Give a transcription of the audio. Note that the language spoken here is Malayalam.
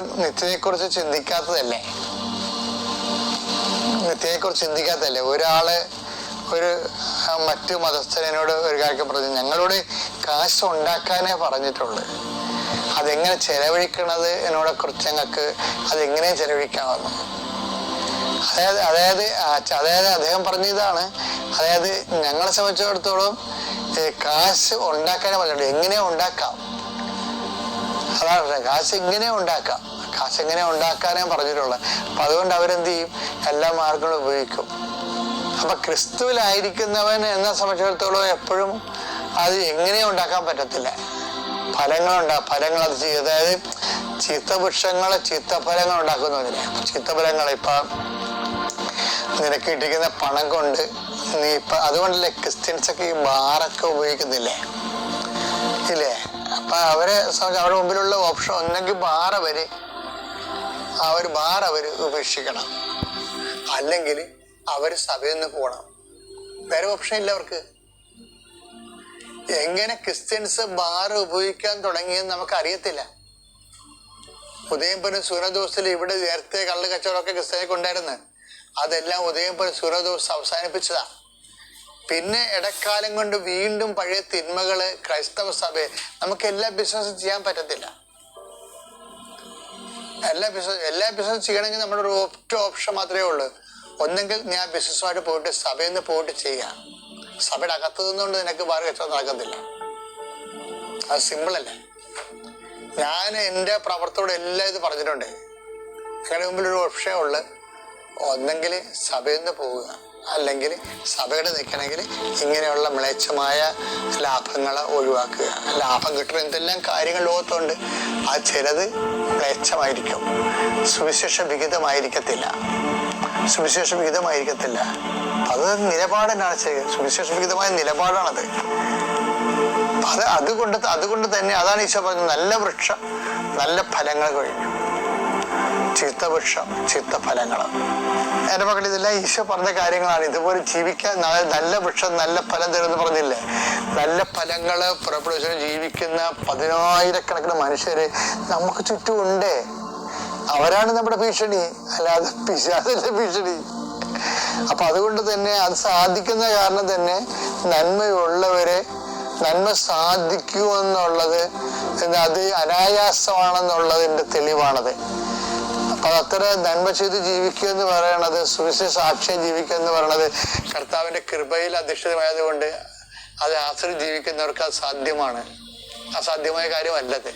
എപ്പോഴും നിത്യതയെക്കുറിച്ച് ചിന്തിക്കാത്തതല്ലേ? നിത്യതയെക്കുറിച്ച് ചിന്തിക്കാത്തതല്ലേ? ഒരാള് മറ്റു മതസ്ഥനോട് ഒരു കാര്യം പറഞ്ഞു, ഞങ്ങളോട് കാശ് ഉണ്ടാക്കാനേ പറഞ്ഞിട്ടുള്ളു, അതെങ്ങനെ ചെലവഴിക്കണത് എന്നോടെ കുറിച്ച് ഞങ്ങൾക്ക് അതെങ്ങനെ ചെലവഴിക്കാമെന്ന്. അതായത് അദ്ദേഹം പറഞ്ഞതാണ്, അതായത് ഞങ്ങളെ സംബന്ധിച്ചിടത്തോളം കാശ് ഉണ്ടാക്കാനേ പറഞ്ഞിട്ടുള്ളൂ, എങ്ങനെ ഉണ്ടാക്കാം, അതാണ് കാശ് ഇങ്ങനെ ഉണ്ടാക്കാം, കാശ് എങ്ങനെ ഉണ്ടാക്കാനേ പറഞ്ഞിട്ടുള്ളത്. അപ്പൊ അതുകൊണ്ട് അവരെന്ത് ചെയ്യും? എല്ലാ മാർഗങ്ങളും ഉപയോഗിക്കും. അപ്പൊ ക്രിസ്തുവിലായിരിക്കുന്നവൻ എന്നെ സംബന്ധിച്ചിടത്തോളം എപ്പോഴും അത് എങ്ങനെ ഉണ്ടാക്കാൻ പറ്റത്തില്ല, ഫലങ്ങൾ അത് ചെയ്യും. അതായത് ചീത്തവൃക്ഷങ്ങള് ചീത്തഫലങ്ങൾ ഉണ്ടാക്കുന്നതിന്, ചീത്തഫലങ്ങൾ ഇപ്പൊ നിനക്ക് കിട്ടിക്കുന്ന പണം കൊണ്ട് നീ ഇപ്പൊ, അതുകൊണ്ടല്ലേ ക്രിസ്ത്യൻസൊക്കെ ഈ ബാറൊക്കെ ഉപയോഗിക്കുന്നില്ലേ ഇല്ലേ? അപ്പൊ അവരുടെ മുമ്പിലുള്ള ഓപ്ഷൻ ഒന്നെങ്കിൽ ബാർ അവര് ഉപേക്ഷിക്കണം, അല്ലെങ്കിൽ അവര് സഭയിൽ നിന്ന് പോകണം. വേറെ ഓപ്ഷൻ ഇല്ല അവർക്ക്. എങ്ങനെ ക്രിസ്ത്യൻസ് ബാർ ഉപയോഗിക്കാൻ തുടങ്ങിയെന്ന് നമുക്ക് അറിയത്തില്ല. ഉദയംപുരം സൂര്യദോസിൽ ഇവിടെ നേരത്തെ കള്ള് കച്ചവടമൊക്കെ ക്രിസ്ത്യാനിക്ക് ഉണ്ടായിരുന്നു, അതെല്ലാം ഉദയംപുരം സൂര്യദോസ് അവസാനിപ്പിച്ചതാ. പിന്നെ ഇടക്കാലം കൊണ്ട് വീണ്ടും പഴയ തിന്മകള് ക്രൈസ്തവ സഭയെ, നമുക്ക് എല്ലാ ബിസിനസ്സും ചെയ്യാൻ പറ്റത്തില്ല. എല്ലാ ബിസിനസ് ചെയ്യണമെങ്കിൽ നമ്മുടെ ഒരു ഒറ്റ ഓപ്ഷൻ മാത്രമേ ഉള്ളൂ, ഒന്നെങ്കിൽ ഞാൻ ബിസിനസ്സുമായിട്ട് പോയിട്ട് സഭയിൽ നിന്ന് പോയിട്ട് ചെയ്യാം. സഭയുടെ അകത്ത് നിന്നുകൊണ്ട് നിനക്ക് ബാർ കച്ചവടം നടക്കത്തില്ല, അത് സിമ്പിൾ അല്ലേ. ഞാൻ എൻ്റെ പ്രവർത്തനോട് എല്ലാം ഇത് പറഞ്ഞിട്ടുണ്ട്. നിങ്ങളുടെ മുമ്പിൽ ഒരു ഓപ്ഷൻ ഉള്ളു, ഒന്നെങ്കിൽ സഭയിൽ നിന്ന് പോവുക, അല്ലെങ്കിൽ സഭയുടെ നിൽക്കണമെങ്കിൽ ഇങ്ങനെയുള്ള മ്ലേച്ഛമായ ലാഭങ്ങളെ ഒഴിവാക്കുക. ലാഭം കിട്ടുന്ന എന്തെല്ലാം കാര്യങ്ങൾ ലോകത്തുണ്ട്, അത് ചിലത് മ്ലേച്ഛമായിരിക്കും, സുവിശേഷ വിഹിതമായിരിക്കത്തില്ല. അത് നിലപാടിനാണ് ശരി, സുവിശേഷ വിഹിതമായ നിലപാടാണത്. അതുകൊണ്ട് തന്നെ അതാണ് ഈശോ പറഞ്ഞത്, നല്ല വൃക്ഷം നല്ല ഫലങ്ങൾ കഴിഞ്ഞു, ചീത്ത വൃക്ഷം ചീത്ത ഫലങ്ങൾ. എന്റെ മക്കൾ, ഇതെല്ലാം ഈശോ പറഞ്ഞ കാര്യങ്ങളാണ്. ഇതുപോലെ ജീവിക്കാൻ നല്ല വൃക്ഷം നല്ല ഫലം തരുമെന്ന് പറഞ്ഞില്ലേ? നല്ല ഫലങ്ങള് പുറപ്പെടുവിച്ച് ജീവിക്കുന്ന 10,000-കണക്കിന് മനുഷ്യര് നമുക്ക് ചുറ്റും ഉണ്ട്. അവരാണ് നമ്മുടെ ഭീഷണി, അല്ലാതെ പിശാചല്ല ഭീഷണി. അപ്പൊ അതുകൊണ്ട് തന്നെ അത് സാധിക്കുന്ന കാരണം തന്നെ നന്മ സാധിക്കുമെന്നുള്ളത് അത് അനായാസമാണെന്നുള്ളതിന്റെ തെളിവാണത്. അപ്പൊ അത്ര നന്മ ചെയ്ത് ജീവിക്കുക എന്ന് പറയണത്, സുവിശേഷ സാക്ഷ്യം ജീവിക്കുക എന്ന് പറയണത് കർത്താവിന്റെ കൃപയിൽ അധിഷ്ഠിതമായത് കൊണ്ട് അത് ആശ്രയിച്ച് ജീവിക്കുന്നവർക്ക് അത് സാധ്യമാണ്, അസാധ്യമായ കാര്യമല്ലത്.